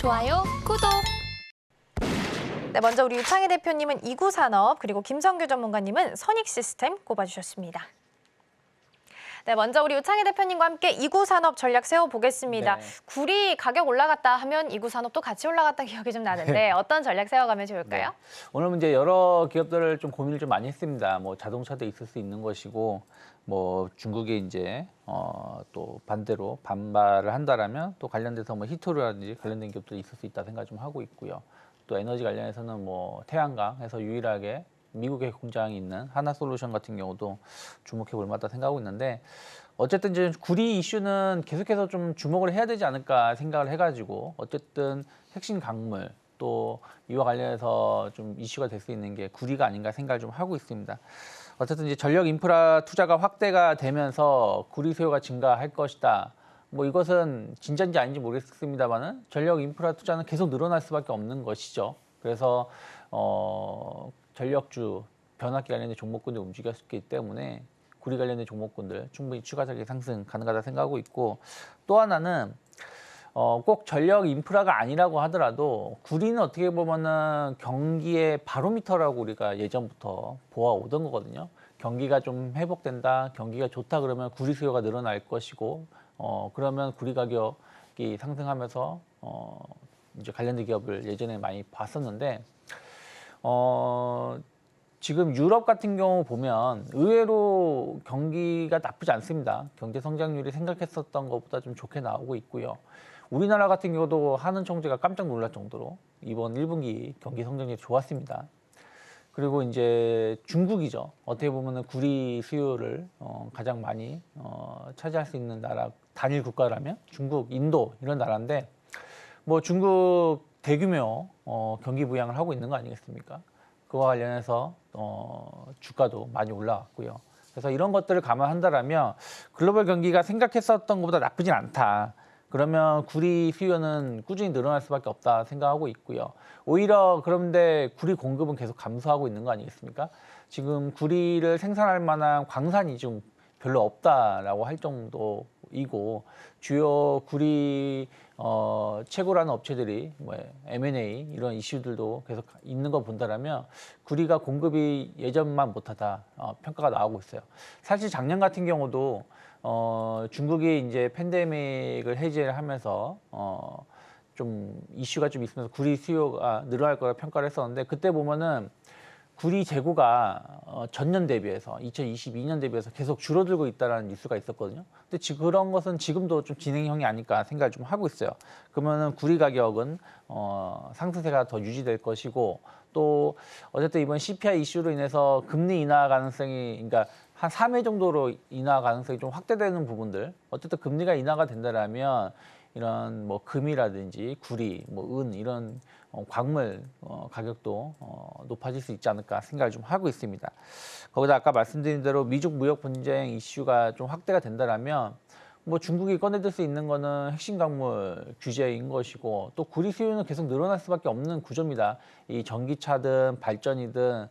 좋아요, 구독. 네, 먼저 우리 유창희 대표님은 이구산업, 그리고 김성규 전문가님은 선익시스템 꼽아주셨습니다. 네, 먼저 우리 유창희 대표님과 함께 이구산업 전략 세워보겠습니다. 네. 구리 가격 올라갔다 하면 이구산업도 같이 올라갔다 기억이 좀 나는데 네. 어떤 전략 세워가면 좋을까요? 네. 오늘 이제 여러 기업들을 좀 고민을 좀 많이 했습니다. 뭐 자동차도 있을 수 있는 것이고, 뭐 중국이 이제 또 반대로 반발을 한다라면 또 관련돼서 뭐 히토류라든지 관련된 기업도 있을 수 있다 생각 좀 하고 있고요. 또 에너지 관련해서는 뭐 태양광에서 유일하게 미국에 공장이 있는 하나솔루션 같은 경우도 주목해 볼 만하다 생각하고 있는데, 어쨌든 이제 구리 이슈는 계속해서 좀 주목을 해야 되지 않을까 생각을 해가지고, 어쨌든 핵심 강물 또 이와 관련해서 좀 이슈가 될 수 있는 게 구리가 아닌가 생각을 좀 하고 있습니다. 어쨌든 이제 전력 인프라 투자가 확대가 되면서 구리 수요가 증가할 것이다. 뭐 이것은 진짜인지 아닌지 모르겠습니다만은 전력 인프라 투자는 계속 늘어날 수밖에 없는 것이죠. 그래서 전력주 변압기 관련된 종목군들 움직였기 때문에 구리 관련된 종목군들 충분히 추가적인 상승 가능하다 생각하고 있고, 또 하나는 꼭 전력 인프라가 아니라고 하더라도 구리는 어떻게 보면은 경기의 바로미터라고 우리가 예전부터 보아오던 거거든요. 경기가 좀 회복된다, 경기가 좋다 그러면 구리 수요가 늘어날 것이고, 그러면 구리 가격이 상승하면서 이제 관련된 기업을 예전에 많이 봤었는데, 지금 유럽 같은 경우 보면 의외로 경기가 나쁘지 않습니다. 경제 성장률이 생각했었던 것보다 좀 좋게 나오고 있고요. 우리나라 같은 경우도 한은 총재가 깜짝 놀랄 정도로 이번 1분기 경기 성장률이 좋았습니다. 그리고 이제 중국이죠. 어떻게 보면은 구리 수요를 가장 많이 차지할 수 있는 나라, 단일 국가라면 중국, 인도 이런 나라인데, 뭐 중국 대규모 경기 부양을 하고 있는 거 아니겠습니까? 그와 관련해서 주가도 많이 올라왔고요. 그래서 이런 것들을 감안한다라면 글로벌 경기가 생각했었던 것보다 나쁘진 않다. 그러면 구리 수요는 꾸준히 늘어날 수밖에 없다 생각하고 있고요. 오히려 그런데 구리 공급은 계속 감소하고 있는 거 아니겠습니까? 지금 구리를 생산할 만한 광산이 좀 별로 없다라고 할 정도이고, 주요 구리 채굴하는 업체들이 뭐 M&A 이런 이슈들도 계속 있는 거 본다라면 구리가 공급이 예전만 못하다 평가가 나오고 있어요. 사실 작년 같은 경우도 중국이 이제 팬데믹을 해제를 하면서 좀 이슈가 좀 있으면서 구리 수요가 늘어날 거라 평가를 했었는데, 그때 보면은 구리 재고가 전년 대비해서 2022년 대비해서 계속 줄어들고 있다는 뉴스가 있었거든요. 근데 지금 그런 것은 지금도 좀 진행형이 아닐까 생각을 좀 하고 있어요. 그러면은 구리 가격은 상승세가 더 유지될 것이고, 또 어쨌든 이번 CPI 이슈로 인해서 금리 인하 가능성이, 그러니까 한 3회 정도로 인하 가능성이 좀 확대되는 부분들, 어쨌든 금리가 인하가 된다라면 이런 뭐 금이라든지 구리, 뭐 은 이런 광물 가격도 높아질 수 있지 않을까 생각을 좀 하고 있습니다. 거기다 아까 말씀드린 대로 미중 무역 분쟁 이슈가 좀 확대가 된다라면 뭐 중국이 꺼내들 수 있는 거는 핵심 광물 규제인 것이고, 또 구리 수요는 계속 늘어날 수밖에 없는 구조입니다. 이 전기차든 발전이든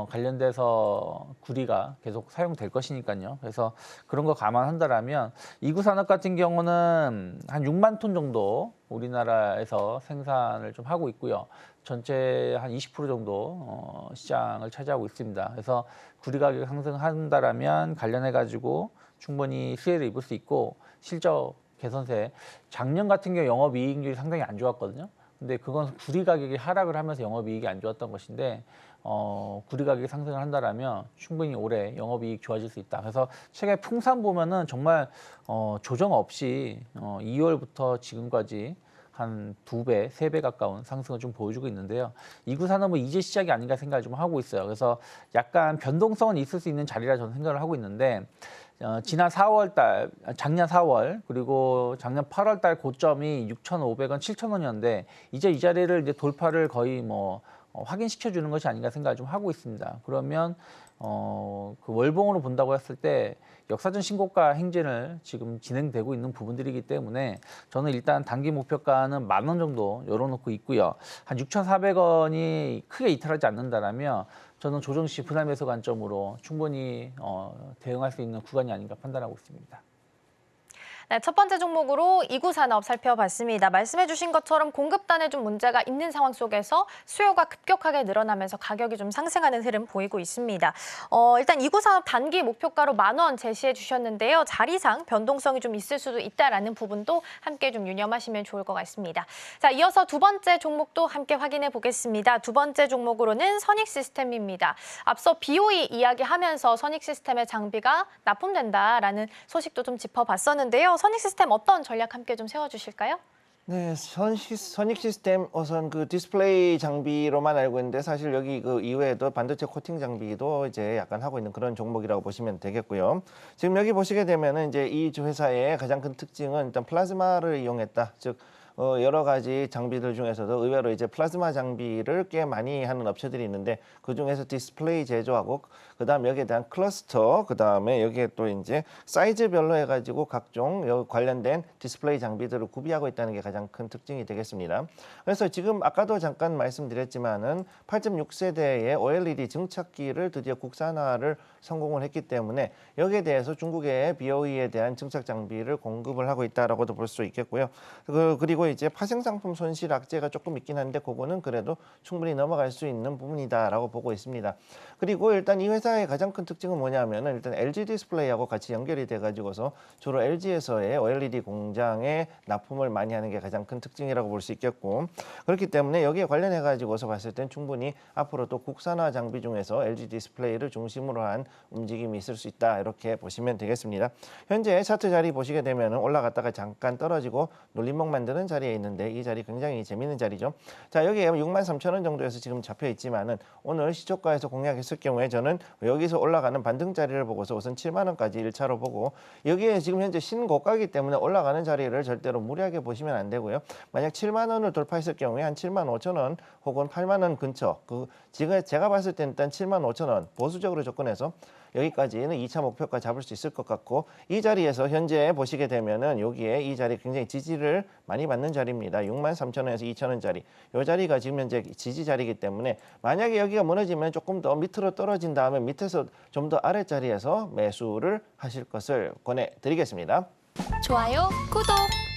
관련돼서 구리가 계속 사용될 것이니까요. 그래서 그런 거 감안한다라면 이구산업 같은 경우는 한 6만 톤 정도 우리나라에서 생산을 좀 하고 있고요. 전체 한 20% 정도 시장을 차지하고 있습니다. 그래서 구리 가격 상승한다라면 관련해 가지고 충분히 수혜를 입을 수 있고, 실적 개선세, 작년 같은 경우 영업이익률이 상당히 안 좋았거든요. 근데 그건 구리 가격이 하락을 하면서 영업이익이 안 좋았던 것인데, 구리 가격이 상승을 한다라면 충분히 올해 영업이익 좋아질 수 있다. 그래서 최근에 풍산 보면은 정말 조정 없이 2월부터 지금까지 한 2배, 3배 가까운 상승을 좀 보여주고 있는데요. 이구산업은 이제 시작이 아닌가 생각을 좀 하고 있어요. 그래서 약간 변동성은 있을 수 있는 자리라 저는 생각을 하고 있는데, 지난 4월 달, 작년 4월, 그리고 작년 8월 달 고점이 6,500원, 7,000원이었는데, 이제 이 자리를 이제 돌파를 거의 뭐, 확인시켜 주는 것이 아닌가 생각을 좀 하고 있습니다. 그러면, 그 월봉으로 본다고 했을 때, 역사적 신고가 행진을 지금 진행되고 있는 부분들이기 때문에, 저는 일단 단기 목표가는 10,000원 정도 열어놓고 있고요. 한 6,400원이 크게 이탈하지 않는다라면, 저는 조정 시 분할 매수 관점으로 충분히 대응할 수 있는 구간이 아닌가 판단하고 있습니다. 네, 첫 번째 종목으로 이구산업 살펴봤습니다. 말씀해주신 것처럼 공급단에 좀 문제가 있는 상황 속에서 수요가 급격하게 늘어나면서 가격이 좀 상승하는 흐름 보이고 있습니다. 일단 이구산업 단기 목표가로 10,000원 제시해 주셨는데요. 자리상 변동성이 좀 있을 수도 있다라는 부분도 함께 좀 유념하시면 좋을 것 같습니다. 자, 이어서 두 번째 종목도 함께 확인해 보겠습니다. 두 번째 종목으로는 선익시스템입니다. 앞서 BOE 이야기하면서 선익시스템의 장비가 납품된다라는 소식도 좀 짚어봤었는데요. 선익시스템 어떤 전략 함께 좀 세워주실까요? 네, 선익 시스템 우선 그 디스플레이 장비로만 알고 있는데 사실 여기 그 이외에도 반도체 코팅 장비도 이제 약간 하고 있는 그런 종목이라고 보시면 되겠고요. 지금 여기 보시게 되면은 이제 이 회사의 가장 큰 특징은 일단 플라즈마를 이용했다. 즉 여러 가지 장비들 중에서도 의외로 이제 플라즈마 장비를 꽤 많이 하는 업체들이 있는데 그 중에서 디스플레이 제조하고 그다음 여기에 대한 클러스터 그다음에 여기에 또 이제 사이즈별로 해가지고 각종 관련된 디스플레이 장비들을 구비하고 있다는 게 가장 큰 특징이 되겠습니다. 그래서 지금 아까도 잠깐 말씀드렸지만은 8.6세대의 OLED 증착기를 드디어 국산화를 성공을 했기 때문에 여기에 대해서 중국의 BOE에 대한 증착 장비를 공급을 하고 있다라고도 볼 수 있겠고요. 그리고 이제 파생상품 손실 악재가 조금 있긴 한데 그거는 그래도 충분히 넘어갈 수 있는 부분이다라고 보고 있습니다. 그리고 일단 이 회사의 가장 큰 특징은 뭐냐면은 일단 LG 디스플레이하고 같이 연결이 돼 가지고서 주로 LG에서의 OLED 공장에 납품을 많이 하는 게 가장 큰 특징이라고 볼 수 있겠고 그렇기 때문에 여기에 관련해 가지고서 봤을 땐 충분히 앞으로 또 국산화 장비 중에서 LG 디스플레이를 중심으로 한 움직임이 있을 수 있다 이렇게 보시면 되겠습니다. 현재 차트 자리 보시게 되면은 올라갔다가 잠깐 떨어지고 놀림목 만드는 자리에 있는데 이 자리 굉장히 재미있는 자리죠. 자, 여기에 63,000원 정도에서 지금 잡혀 있지만은 오늘 시초가에서 공략했을 경우에 저는 여기서 올라가는 반등 자리를 보고서 우선 7만 원까지 1차로 보고 여기에 지금 현재 신고가이기 때문에 올라가는 자리를 절대로 무리하게 보시면 안 되고요. 만약 7만 원을 돌파했을 경우에 한 7만 5천 원 혹은 8만 원 근처 지금 제가 봤을 때는 일단 7만 5천 원 보수적으로 접근해서 여기까지는 2차 목표가 잡을 수 있을 것 같고 이 자리에서 현재 보시게 되면은 여기에 이 자리 굉장히 지지를 많이 받는 자리입니다. 63,000원에서 2,000원짜리 이 자리가 지금 현재 지지 자리이기 때문에 만약에 여기가 무너지면 조금 더 밑으로 떨어진 다음에 밑에서 좀 더 아랫자리에서 매수를 하실 것을 권해드리겠습니다. 좋아요, 구독!